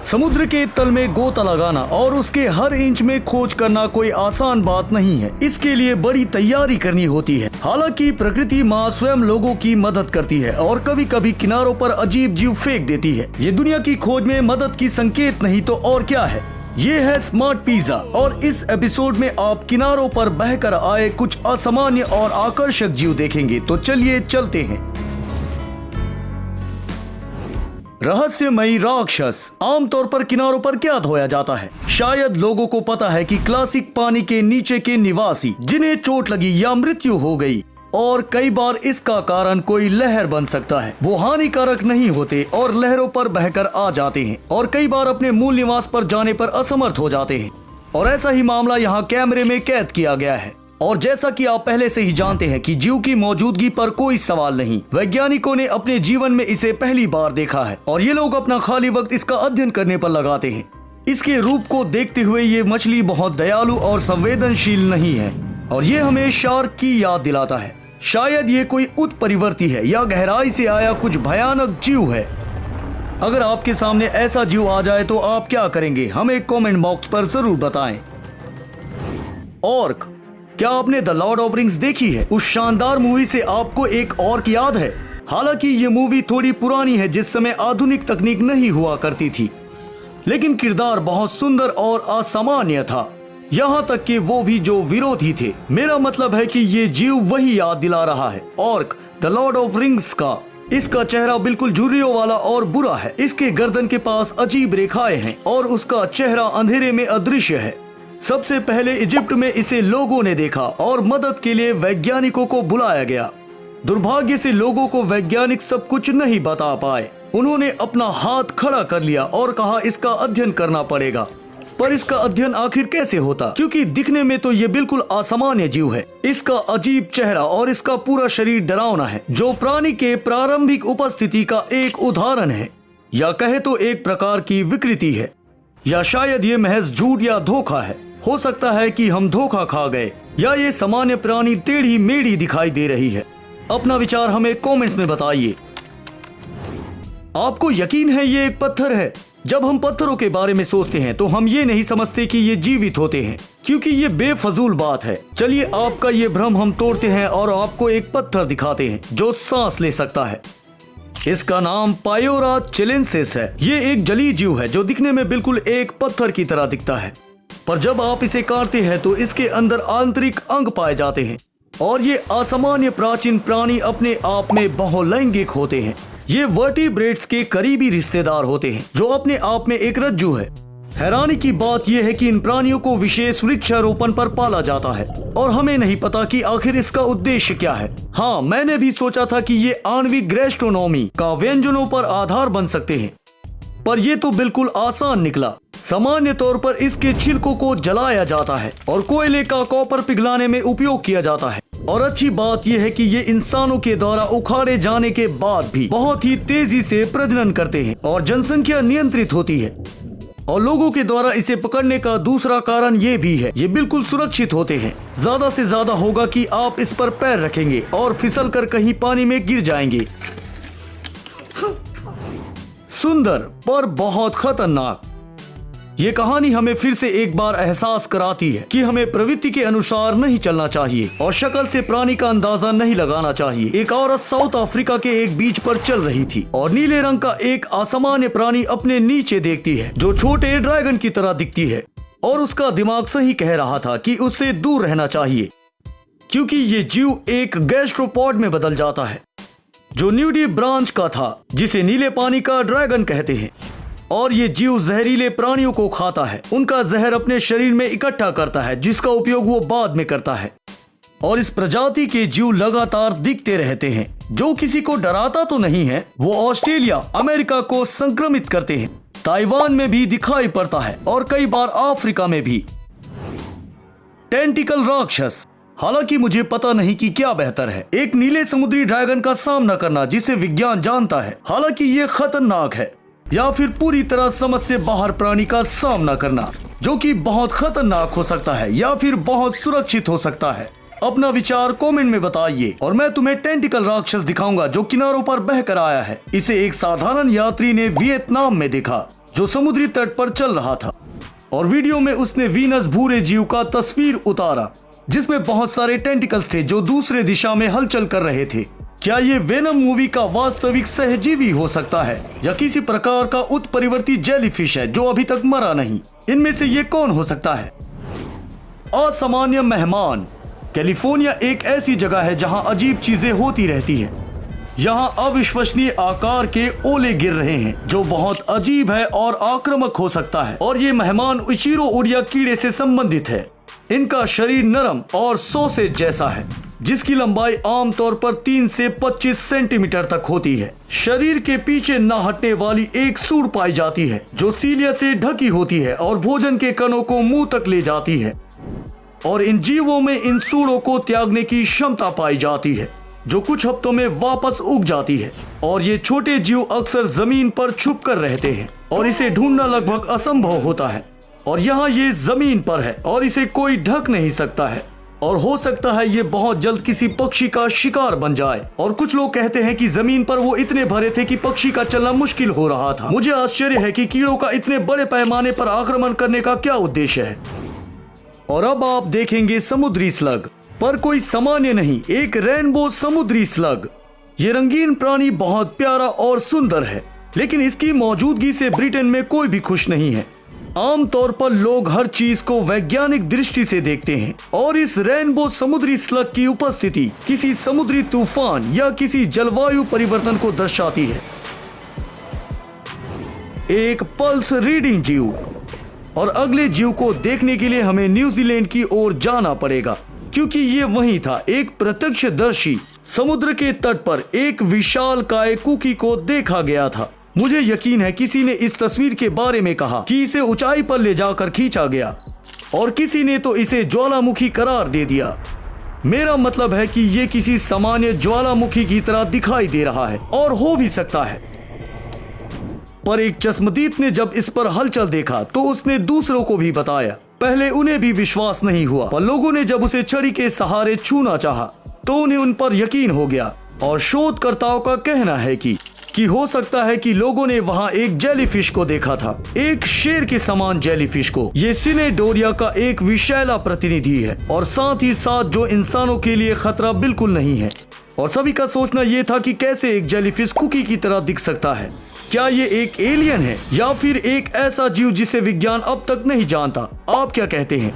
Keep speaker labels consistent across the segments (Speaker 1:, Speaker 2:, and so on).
Speaker 1: समुद्र के तल में गोता लगाना और उसके हर इंच में खोज करना कोई आसान बात नहीं है। इसके लिए बड़ी तैयारी करनी होती है। हालांकि प्रकृति माँ स्वयं लोगों की मदद करती है और कभी कभी किनारों पर अजीब जीव फेंक देती है। ये दुनिया की खोज में मदद की संकेत नहीं तो और क्या है। ये है स्मार्ट पिज्जा और इस एपिसोड में आप किनारों पर बहकर आए कुछ असामान्य और आकर्षक जीव देखेंगे। तो चलिए चलते हैं। रहस्यमयी राक्षस आमतौर पर किनारों पर क्या धोया जाता है? शायद लोगों को पता है कि क्लासिक पानी के नीचे के निवासी जिन्हें चोट लगी या मृत्यु हो गई, और कई बार इसका कारण कोई लहर बन सकता है। वो हानिकारक नहीं होते और लहरों पर बहकर आ जाते हैं और कई बार अपने मूल निवास पर जाने पर असमर्थ हो जाते हैं। और ऐसा ही मामला यहाँ कैमरे में कैद किया गया है। और जैसा कि आप पहले से ही जानते हैं कि जीव की मौजूदगी पर कोई सवाल नहीं। वैज्ञानिकों ने अपने जीवन में इसे पहली बार देखा है और ये लोग अपना खाली वक्त इसका अध्ययन करने पर लगाते हैं। इसके रूप को देखते हुए ये मछली बहुत दयालु और संवेदनशील नहीं है और ये हमें शार्क की याद दिलाता है। शायद ये कोई उत्परिवर्ती है या गहराई से आया कुछ भयानक जीव है। अगर आपके सामने ऐसा जीव आ जाए तो आप क्या करेंगे? हमें कमेंट बॉक्स पर जरूर बताएं। ऑर्क, क्या आपने द लॉर्ड ऑफ रिंग्स देखी है? उस शानदार मूवी से आपको एक ऑर्क याद है? हालांकि ये मूवी थोड़ी पुरानी है जिस समय आधुनिक तकनीक नहीं हुआ करती थी, लेकिन किरदार बहुत सुंदर और असामान्य था। यहाँ तक कि वो भी जो विरोधी थे। मेरा मतलब है कि ये जीव वही याद दिला रहा है, orc the Lord of Rings का। इसका चेहरा बिल्कुल झुर्रियों वाला और बुरा है। इसके गर्दन के पास अजीब रेखाएं हैं और उसका चेहरा अंधेरे में अदृश्य है। सबसे पहले इजिप्ट में इसे लोगों ने देखा और मदद के लिए वैज्ञानिकों को बुलाया गया। दुर्भाग्य से लोगों को वैज्ञानिक सब कुछ नहीं बता पाए। उन्होंने अपना हाथ खड़ा कर लिया और कहा इसका अध्ययन करना पड़ेगा। पर इसका अध्ययन आखिर कैसे होता? क्योंकि दिखने में तो ये बिल्कुल असामान्य जीव है। इसका अजीब चेहरा और इसका पूरा शरीर डरावना है, जो प्राणी के प्रारंभिक उपस्थिति का एक उदाहरण है, या कहे तो एक प्रकार की विकृति है। या शायद ये महज झूठ या धोखा है। हो सकता है कि हम धोखा खा गए या ये सामान्य प्राणी टेढ़ी मेढ़ी दिखाई दे रही है। अपना विचार हमें कमेंट्स में बताइए। आपको यकीन है ये एक पत्थर है? जब हम पत्थरों के बारे में सोचते हैं तो हम ये नहीं समझते कि ये जीवित होते हैं, क्योंकि ये बेफजूल बात है। चलिए आपका ये भ्रम हम तोड़ते हैं और आपको एक पत्थर दिखाते हैं जो सांस ले सकता है। इसका नाम पायोरा चिलेंसिस है। ये एक जलीय जीव है जो दिखने में बिल्कुल एक पत्थर की तरह दिखता है, पर जब आप इसे काटते हैं तो इसके अंदर आंतरिक अंग पाए जाते हैं। और ये असामान्य प्राचीन प्राणी अपने आप में बहुलैंगिक होते हैं। ये वर्टिब्रेट्स के करीबी रिश्तेदार होते हैं जो अपने आप में एक रज्जु है। हैरानी की बात यह है कि इन प्राणियों को विशेष वृक्षारोपण पर पाला जाता है और हमें नहीं पता कि आखिर इसका उद्देश्य क्या है। हाँ, मैंने भी सोचा था कि ये आणविक गैस्ट्रोनॉमी का व्यंजनों पर आधार बन सकते हैं, पर यह तो बिल्कुल आसान निकला। सामान्य तौर पर इसके छिलकों को जलाया जाता है और कोयले का कॉपर पिघलाने में उपयोग किया जाता है। और अच्छी बात यह है कि ये इंसानों के द्वारा उखाड़े जाने के बाद भी बहुत ही तेजी से प्रजनन करते हैं और जनसंख्या नियंत्रित होती है। और लोगों के द्वारा इसे पकड़ने का दूसरा कारण ये भी है, ये बिल्कुल सुरक्षित होते हैं। ज्यादा से ज्यादा होगा कि आप इस पर पैर रखेंगे और फिसल कर कहीं पानी में गिर जाएंगे। सुंदर पर बहुत खतरनाक। ये कहानी हमें फिर से एक बार एहसास कराती है कि हमें प्रवृत्ति के अनुसार नहीं चलना चाहिए और शक्ल से प्राणी का अंदाजा नहीं लगाना चाहिए। एक औरत साउथ अफ्रीका के एक बीच पर चल रही थी और नीले रंग का एक असामान्य प्राणी अपने नीचे देखती है जो छोटे ड्रैगन की तरह दिखती है, और उसका दिमाग सही कह रहा था कि उससे दूर रहना चाहिए, क्योंकि ये जीव एक गैस्ट्रोपॉड में बदल जाता है जो न्यूडी ब्रांच का था, जिसे नीले पानी का ड्रैगन कहते हैं। और ये जीव जहरीले प्राणियों को खाता है, उनका जहर अपने शरीर में इकट्ठा करता है, जिसका उपयोग वो बाद में करता है। और इस प्रजाति के जीव लगातार दिखते रहते हैं, जो किसी को डराता तो नहीं है। वो ऑस्ट्रेलिया, अमेरिका को संक्रमित करते हैं, ताइवान में भी दिखाई पड़ता है और कई बार अफ्रीका में भी। टेंटिकल राक्षस। हालांकि मुझे पता नहीं कि क्या बेहतर है, एक नीले समुद्री ड्रैगन का सामना करना जिसे विज्ञान जानता है हालांकि ये खतरनाक है, या फिर पूरी तरह समझ से बाहर प्राणी का सामना करना जो कि बहुत खतरनाक हो सकता है या फिर बहुत सुरक्षित हो सकता है। अपना विचार कमेंट में बताइए और मैं तुम्हें टेंटिकल राक्षस दिखाऊंगा जो किनारों पर बहकर आया है। इसे एक साधारण यात्री ने वियतनाम में देखा। जो समुद्री तट पर चल रहा था और वीडियो में उसने वीनस भूरे जीव का तस्वीर उतारा जिसमें बहुत सारे टेंटिकल्स थे जो दूसरे दिशा में हलचल कर रहे थे। क्या ये वेनम मूवी का वास्तविक सहजीवी हो सकता है या किसी प्रकार का उत्परिवर्ती जेलीफिश है जो अभी तक मरा नहीं? इनमें से ये कौन हो सकता है? असामान्य मेहमान। कैलिफोर्निया एक ऐसी जगह है जहां अजीब चीजें होती रहती है। यहाँ अविश्वसनीय आकार के ओले गिर रहे हैं जो बहुत अजीब है और आक्रामक हो सकता है। और ये मेहमान इचिरो ओडिया कीड़े से संबंधित है। इनका शरीर नरम और सॉसेज जैसा है जिसकी लंबाई आमतौर पर 3 से 25 सेंटीमीटर तक होती है। शरीर के पीछे न हटने वाली एक सूंड पाई जाती है जो सीलिया से ढकी होती है और भोजन के कणों को मुंह तक ले जाती है। और इन जीवों में इन सूंडों को त्यागने की क्षमता पाई जाती है जो कुछ हफ्तों में वापस उग जाती है। और ये छोटे जीव अक्सर जमीन पर छुप कर रहते हैं और इसे ढूंढना लगभग असंभव होता है। और यहाँ ये जमीन पर है और इसे कोई ढक नहीं सकता है और हो सकता है ये बहुत जल्द किसी पक्षी का शिकार बन जाए। और कुछ लोग कहते हैं कि जमीन पर वो इतने भरे थे कि पक्षी का चलना मुश्किल हो रहा था। मुझे आश्चर्य है कि कीड़ों का इतने बड़े पैमाने पर आक्रमण करने का क्या उद्देश्य है। और अब आप देखेंगे समुद्री स्लग, पर कोई सामान्य नहीं, एक रेनबो समुद्री स्लग। ये रंगीन प्राणी बहुत प्यारा और सुंदर है लेकिन इसकी मौजूदगी से ब्रिटेन में कोई भी खुश नहीं है। आमतौर पर लोग हर चीज को वैज्ञानिक दृष्टि से देखते हैं और इस रेनबो समुद्री स्लग की उपस्थिति किसी समुद्री तूफान या किसी जलवायु परिवर्तन को दर्शाती है। एक पल्स रीडिंग जीव। और अगले जीव को देखने के लिए हमें न्यूजीलैंड की ओर जाना पड़ेगा क्योंकि ये वही था। एक प्रत्यक्षदर्शी समुद्र के तट पर एक विशालकाय कुकी को देखा गया था। मुझे यकीन है किसी ने इस तस्वीर के बारे में कहा कि इसे ऊंचाई पर ले जाकर खींचा गया और किसी ने तो इसे ज्वालामुखी करार दे दिया। मेरा मतलब है कि ये किसी सामान्य ज्वालामुखी की तरह दिखाई दे रहा है और हो भी सकता है। पर एक चश्मदीद ने जब इस पर हलचल देखा तो उसने दूसरों को भी बताया। पहले उन्हें भी विश्वास नहीं हुआ पर लोगों ने जब उसे छड़ी के सहारे छूना चाहा तो उन्हें उन पर यकीन हो गया। और शोधकर्ताओं का कहना है कि हो सकता है कि लोगों ने वहां एक जेलीफिश को देखा था, एक शेर के समान जेलीफिश को। ये सिनेडोरिया का एक विषैला प्रतिनिधि है और साथ ही साथ जो इंसानों के लिए खतरा बिल्कुल नहीं है। और सभी का सोचना यह था कि कैसे एक जेलीफिश कुकी की तरह दिख सकता है। क्या ये एक एलियन है या फिर एक ऐसा जीव जिसे विज्ञान अब तक नहीं जानता? आप क्या कहते हैं?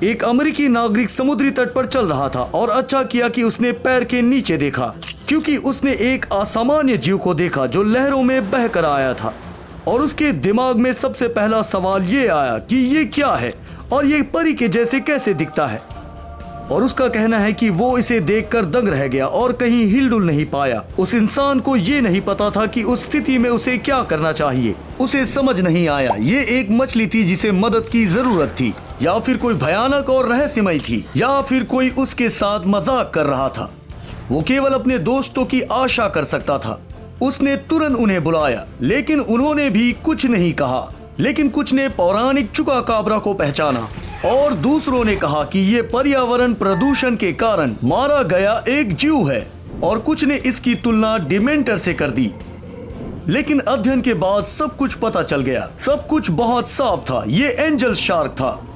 Speaker 1: एक अमेरिकी नागरिक समुद्री तट पर चल रहा था और अच्छा किया कि उसने पैर के नीचे देखा क्योंकि उसने एक असामान्य जीव को देखा जो लहरों में बहकर आया था। और उसके दिमाग में सबसे पहला सवाल ये आया कि ये क्या है और ये परी के जैसे कैसे दिखता है। और उसका कहना है कि वो इसे देखकर दंग रह गया और कहीं हिलडुल नहीं पाया। उस इंसान को ये नहीं पता था कि उस स्थिति में उसे क्या करना चाहिए। उसे समझ नहीं आया ये एक मछली थी जिसे मदद की जरूरत थी या फिर कोई भयानक और रहस्यमय थी या फिर कोई उसके साथ मजाक कर रहा था। वो केवल अपने दोस्तों की आशा कर सकता था। उसने तुरंत उन्हें बुलाया लेकिन उन्होंने भी कुछ नहीं कहा। लेकिन कुछ ने पौराणिक चुकाकाब्रा को पहचाना और दूसरों ने कहा कि ये पर्यावरण प्रदूषण के कारण मारा गया एक जीव है और कुछ ने इसकी तुलना डिमेंटर से कर दी। लेकिन अध्ययन के बाद सब कुछ पता चल गया। सब कुछ बहुत साफ था। ये एंजल शार्क था।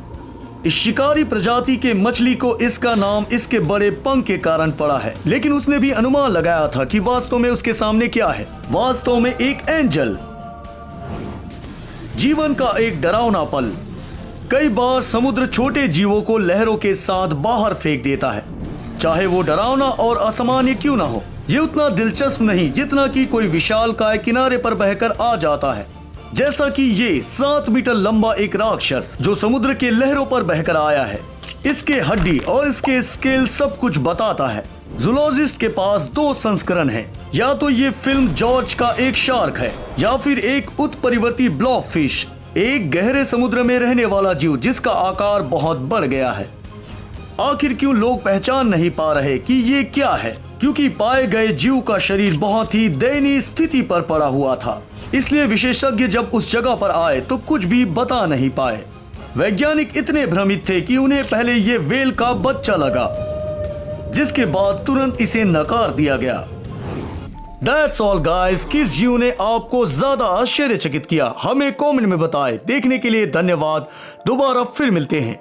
Speaker 1: इस शिकारी प्रजाति के मछली को इसका नाम इसके बड़े पंख के कारण पड़ा है। लेकिन उसने भी अनुमान लगाया था कि वास्तव में उसके सामने क्या है। वास्तव में एक एंजल। जीवन का एक डरावना पल। कई बार समुद्र छोटे जीवों को लहरों के साथ बाहर फेंक देता है, चाहे वो डरावना और असामान्य क्यों ना हो। ये उतना दिलचस्प नहीं जितना कि कोई विशालकाय किनारे पर बहकर आ जाता है, जैसा कि ये 7 मीटर लंबा एक राक्षस जो समुद्र के लहरों पर बहकर आया है। इसके हड्डी और इसके स्केल सब कुछ बताता है। जूलॉजिस्ट के पास 2 संस्करण हैं। या तो ये फिल्म जॉर्ज का एक शार्क है या फिर एक उत्परिवर्ती ब्लॉफ फिश, एक गहरे समुद्र में रहने वाला जीव जिसका आकार बहुत बढ़ गया है। आखिर क्यों लोग पहचान नहीं पा रहे कि ये क्या है? क्योंकि पाए गए जीव का शरीर बहुत ही दयनीय स्थिति पर पड़ा हुआ था। इसलिए विशेषज्ञ जब उस जगह पर आए तो कुछ भी बता नहीं पाए। वैज्ञानिक इतने भ्रमित थे कि उन्हें पहले ये व्हेल का बच्चा लगा, जिसके बाद तुरंत इसे नकार दिया गया। That's all guys. किस जीव ने आपको ज्यादा आश्चर्यचकित किया, हमें कमेंट में बताएं। देखने के लिए धन्यवाद। दोबारा फिर मिलते हैं।